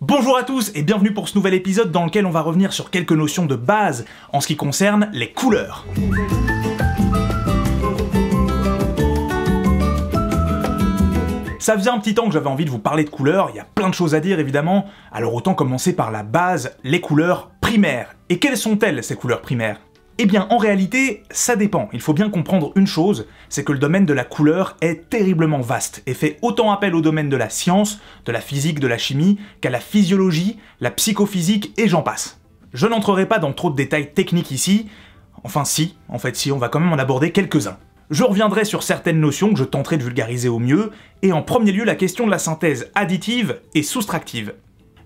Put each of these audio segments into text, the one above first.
Bonjour à tous et bienvenue pour ce nouvel épisode dans lequel on va revenir sur quelques notions de base en ce qui concerne les couleurs. Ça faisait un petit temps que j'avais envie de vous parler de couleurs, il y a plein de choses à dire évidemment, alors autant commencer par la base, les couleurs primaires. Et quelles sont-elles ces couleurs primaires ? Eh bien, en réalité, ça dépend. Il faut bien comprendre une chose, c'est que le domaine de la couleur est terriblement vaste et fait autant appel au domaine de la science, de la physique, de la chimie, qu'à la physiologie, la psychophysique et j'en passe. Je n'entrerai pas dans trop de détails techniques ici, enfin si, on va quand même en aborder quelques-uns. Je reviendrai sur certaines notions que je tenterai de vulgariser au mieux, et en premier lieu la question de la synthèse additive et soustractive.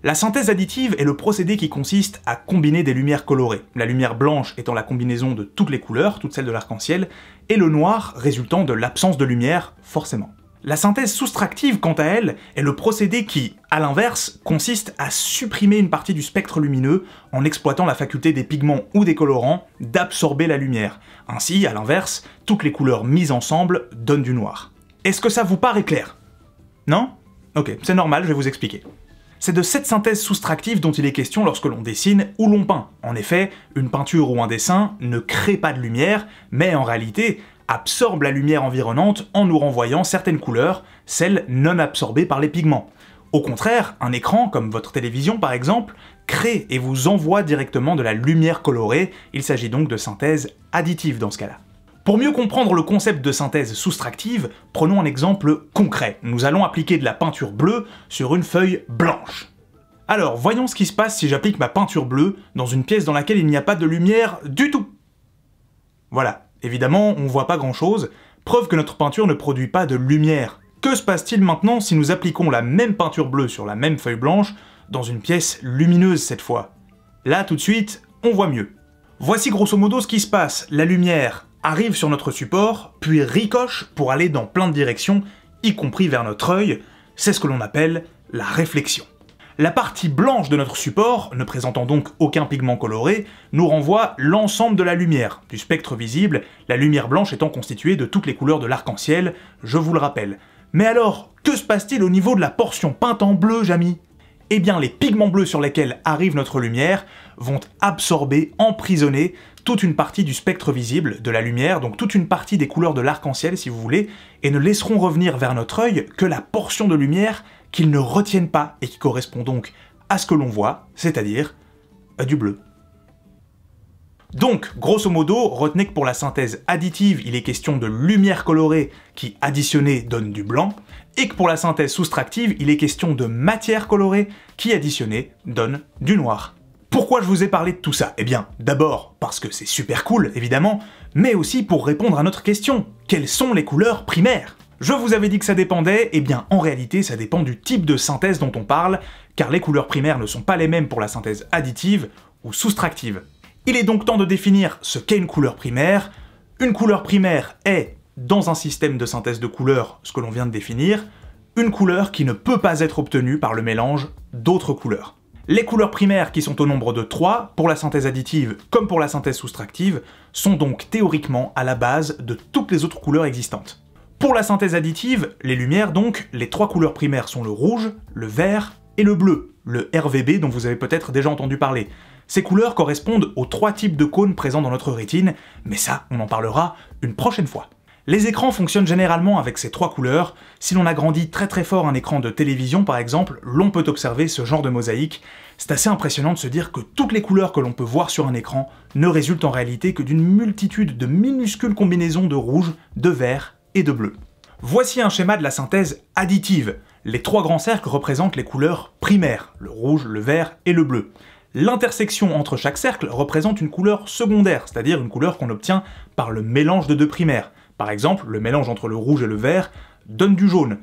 La synthèse additive est le procédé qui consiste à combiner des lumières colorées, la lumière blanche étant la combinaison de toutes les couleurs, toutes celles de l'arc-en-ciel, et le noir résultant de l'absence de lumière, forcément. La synthèse soustractive, quant à elle, est le procédé qui, à l'inverse, consiste à supprimer une partie du spectre lumineux en exploitant la faculté des pigments ou des colorants d'absorber la lumière. Ainsi, à l'inverse, toutes les couleurs mises ensemble donnent du noir. Est-ce que ça vous paraît clair? Non? Ok, c'est normal, je vais vous expliquer. C'est de cette synthèse soustractive dont il est question lorsque l'on dessine ou l'on peint. En effet, une peinture ou un dessin ne crée pas de lumière, mais en réalité absorbe la lumière environnante en nous renvoyant certaines couleurs, celles non absorbées par les pigments. Au contraire, un écran, comme votre télévision par exemple, crée et vous envoie directement de la lumière colorée, il s'agit donc de synthèse additive dans ce cas-là. Pour mieux comprendre le concept de synthèse soustractive, prenons un exemple concret. Nous allons appliquer de la peinture bleue sur une feuille blanche. Alors, voyons ce qui se passe si j'applique ma peinture bleue dans une pièce dans laquelle il n'y a pas de lumière du tout. Voilà, évidemment, on voit pas grand-chose, preuve que notre peinture ne produit pas de lumière. Que se passe-t-il maintenant si nous appliquons la même peinture bleue sur la même feuille blanche dans une pièce lumineuse cette fois? Là, tout de suite, on voit mieux. Voici grosso modo ce qui se passe. La lumière arrive sur notre support, puis ricoche pour aller dans plein de directions, y compris vers notre œil, c'est ce que l'on appelle la réflexion. La partie blanche de notre support, ne présentant donc aucun pigment coloré, nous renvoie l'ensemble de la lumière, du spectre visible, la lumière blanche étant constituée de toutes les couleurs de l'arc-en-ciel, je vous le rappelle. Mais alors, que se passe-t-il au niveau de la portion peinte en bleu, Jamy ? Eh bien, les pigments bleus sur lesquels arrive notre lumière vont absorber, emprisonner toute une partie du spectre visible de la lumière, donc toute une partie des couleurs de l'arc-en-ciel si vous voulez, et ne laisseront revenir vers notre œil que la portion de lumière qu'ils ne retiennent pas et qui correspond donc à ce que l'on voit, c'est-à-dire du bleu. Donc, grosso modo, retenez que pour la synthèse additive, il est question de lumière colorée qui, additionnée, donne du blanc, et que pour la synthèse soustractive, il est question de matière colorée qui, additionnée, donne du noir. Pourquoi je vous ai parlé de tout ça? Eh bien, d'abord parce que c'est super cool, évidemment, mais aussi pour répondre à notre question. Quelles sont les couleurs primaires? Je vous avais dit que ça dépendait, eh bien en réalité ça dépend du type de synthèse dont on parle, car les couleurs primaires ne sont pas les mêmes pour la synthèse additive ou soustractive. Il est donc temps de définir ce qu'est une couleur primaire. Une couleur primaire est, dans un système de synthèse de couleurs, ce que l'on vient de définir, une couleur qui ne peut pas être obtenue par le mélange d'autres couleurs. Les couleurs primaires, qui sont au nombre de 3, pour la synthèse additive comme pour la synthèse soustractive, sont donc théoriquement à la base de toutes les autres couleurs existantes. Pour la synthèse additive, les lumières donc, les 3 couleurs primaires sont le rouge, le vert et le bleu, le RVB dont vous avez peut-être déjà entendu parler. Ces couleurs correspondent aux 3 types de cônes présents dans notre rétine, mais ça, on en parlera une prochaine fois. Les écrans fonctionnent généralement avec ces 3 couleurs. Si l'on agrandit très fort un écran de télévision par exemple, l'on peut observer ce genre de mosaïque. C'est assez impressionnant de se dire que toutes les couleurs que l'on peut voir sur un écran ne résultent en réalité que d'une multitude de minuscules combinaisons de rouge, de vert et de bleu. Voici un schéma de la synthèse additive. Les 3 grands cercles représentent les couleurs primaires, le rouge, le vert et le bleu. L'intersection entre chaque cercle représente une couleur secondaire, c'est-à-dire une couleur qu'on obtient par le mélange de 2 primaires. Par exemple, le mélange entre le rouge et le vert donne du jaune.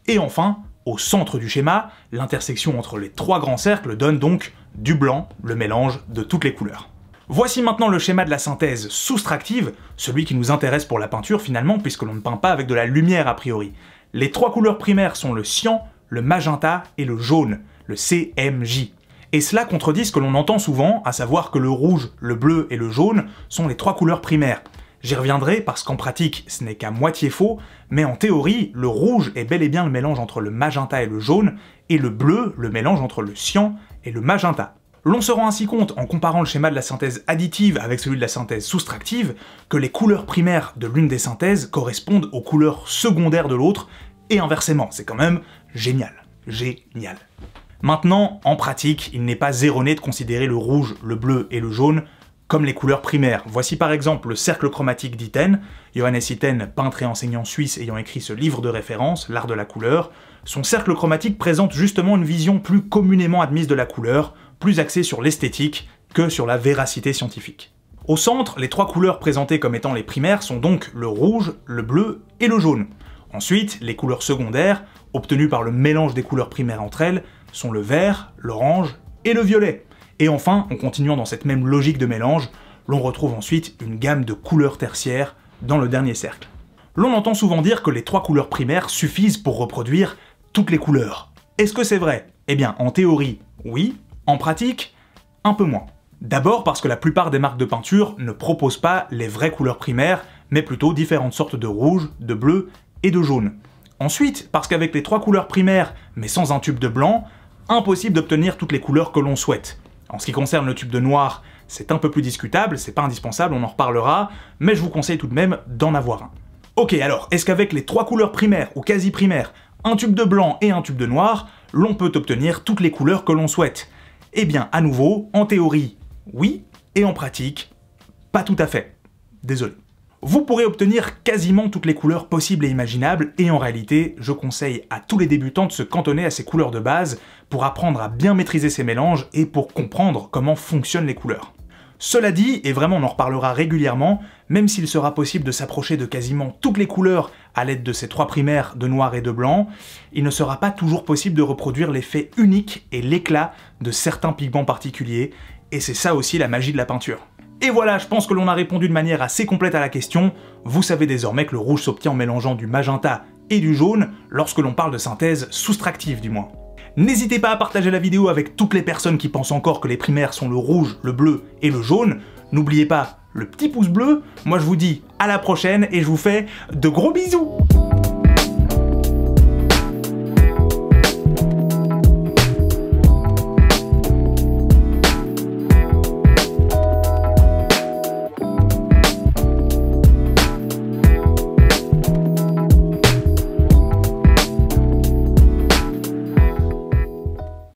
Et enfin, au centre du schéma, l'intersection entre les 3 grands cercles donne donc du blanc, le mélange de toutes les couleurs. Voici maintenant le schéma de la synthèse soustractive, celui qui nous intéresse pour la peinture finalement, puisque l'on ne peint pas avec de la lumière a priori. Les 3 couleurs primaires sont le cyan, le magenta et le jaune, le CMJ. Et cela contredit ce que l'on entend souvent, à savoir que le rouge, le bleu et le jaune sont les 3 couleurs primaires. J'y reviendrai parce qu'en pratique, ce n'est qu'à moitié faux, mais en théorie, le rouge est bel et bien le mélange entre le magenta et le jaune, et le bleu, le mélange entre le cyan et le magenta. L'on se rend ainsi compte, en comparant le schéma de la synthèse additive avec celui de la synthèse soustractive, que les couleurs primaires de l'une des synthèses correspondent aux couleurs secondaires de l'autre, et inversement. C'est quand même génial. Génial. Maintenant, en pratique, il n'est pas erroné de considérer le rouge, le bleu et le jaune comme les couleurs primaires. Voici par exemple le cercle chromatique d'Itten. Johannes Itten, peintre et enseignant suisse ayant écrit ce livre de référence, L'art de la couleur. Son cercle chromatique présente justement une vision plus communément admise de la couleur, plus axée sur l'esthétique que sur la véracité scientifique. Au centre, les trois couleurs présentées comme étant les primaires sont donc le rouge, le bleu et le jaune. Ensuite, les couleurs secondaires, obtenues par le mélange des couleurs primaires entre elles, sont le vert, l'orange et le violet. Et enfin, en continuant dans cette même logique de mélange, l'on retrouve ensuite une gamme de couleurs tertiaires dans le dernier cercle. L'on entend souvent dire que les trois couleurs primaires suffisent pour reproduire toutes les couleurs. Est-ce que c'est vrai? Eh bien, en théorie, oui. En pratique, un peu moins. D'abord parce que la plupart des marques de peinture ne proposent pas les vraies couleurs primaires, mais plutôt différentes sortes de rouge, de bleu et de jaune. Ensuite, parce qu'avec les trois couleurs primaires, mais sans un tube de blanc, impossible d'obtenir toutes les couleurs que l'on souhaite. En ce qui concerne le tube de noir, c'est un peu plus discutable, c'est pas indispensable, on en reparlera, mais je vous conseille tout de même d'en avoir un. Ok, alors, est-ce qu'avec les trois couleurs primaires ou quasi primaires, un tube de blanc et un tube de noir, l'on peut obtenir toutes les couleurs que l'on souhaite? Eh bien, à nouveau, en théorie, oui, et en pratique, pas tout à fait. Désolé. Vous pourrez obtenir quasiment toutes les couleurs possibles et imaginables, et en réalité, je conseille à tous les débutants de se cantonner à ces couleurs de base pour apprendre à bien maîtriser ces mélanges et pour comprendre comment fonctionnent les couleurs. Cela dit, et vraiment on en reparlera régulièrement, même s'il sera possible de s'approcher de quasiment toutes les couleurs à l'aide de ces trois primaires de noir et de blanc, il ne sera pas toujours possible de reproduire l'effet unique et l'éclat de certains pigments particuliers, et c'est ça aussi la magie de la peinture. Et voilà, je pense que l'on a répondu de manière assez complète à la question. Vous savez désormais que le rouge s'obtient en mélangeant du magenta et du jaune, lorsque l'on parle de synthèse soustractive du moins. N'hésitez pas à partager la vidéo avec toutes les personnes qui pensent encore que les primaires sont le rouge, le bleu et le jaune. N'oubliez pas le petit pouce bleu. Moi je vous dis à la prochaine et je vous fais de gros bisous.